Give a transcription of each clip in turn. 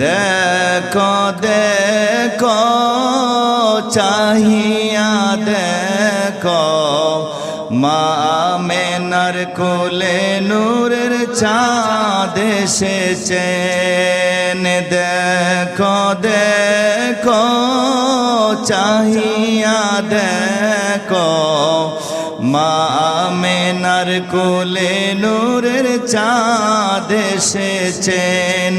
দেখো দেখো চাহিয়া দেখো মা আমেনার কোলে নূরের চাঁদ এসেছেন। দেখো দেখো চাহিয়া দেখো মা আমেনার কোলে নূরের চাঁদ এসেছেন।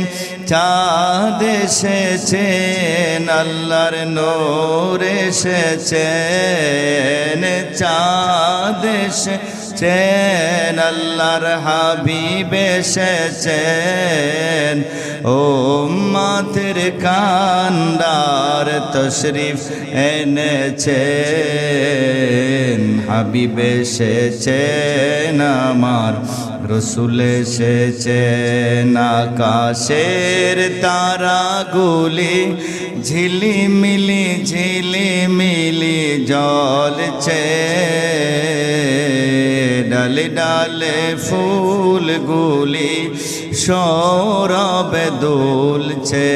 চাঁদ এসেছেন আল্লাহর নূর এসেছেন। চাঁদ এসেছেন আল্লাহর হাবিব এসেছেন। উম্মতের কান্ডার তশরিফ এনেছেন। হাবিব এসেছেন আমার রসুল এসেছেন। আকাশের তারাগুলি ঝিলিমিলি ঝিলিমিলি জ্বলছে। ডালে ডালে ফুলগুলি সৌরভে দুলছে।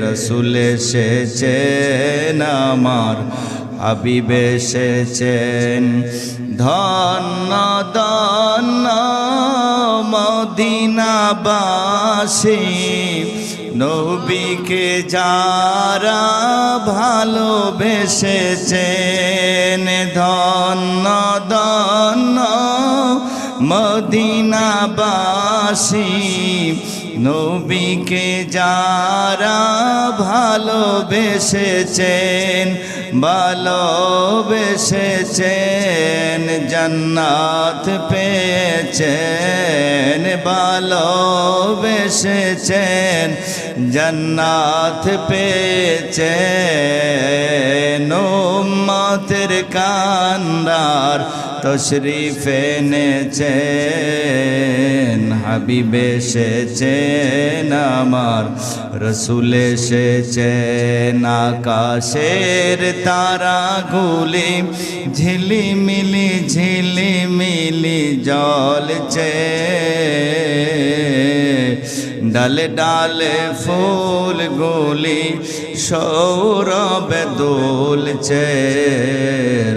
রসুল এসেছেন আমার হাবিব এসেছেন। ধন্য ধন্য মদিনাবাসী নবীকে যারা ভালোবেসেছেন। ধন্য ধন্য মদিনাবাসী নবীকে যারা ভালোবেসেছেন। ভালোবেসেছেন জান্নাত পেয়েছেন। ভালোবেসেছেন জান্নাত পেয়েছেন। উম্মতের কান্ডার তশরিফ এনেছেন। হাবিব এসেছেন আমার রসুল এসেছেন। আকাশের তারাগুলি ঝিলিমিলি ঝিলিমিলি জ্বলছে। ডালে ডালে ফুলগুলি সৌরভে দুলছে।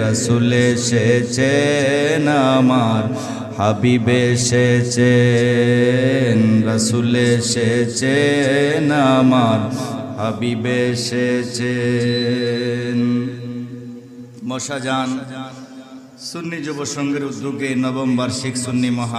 রসুল এসেছেন আমার হাবিব এসেছেন। রসুল এসেছেন আমার হাবিব এসেছেন। মশাজান সুন্নি যুব সংঘের উদ্যোগে নবম বার্ষিক সুন্নি মহা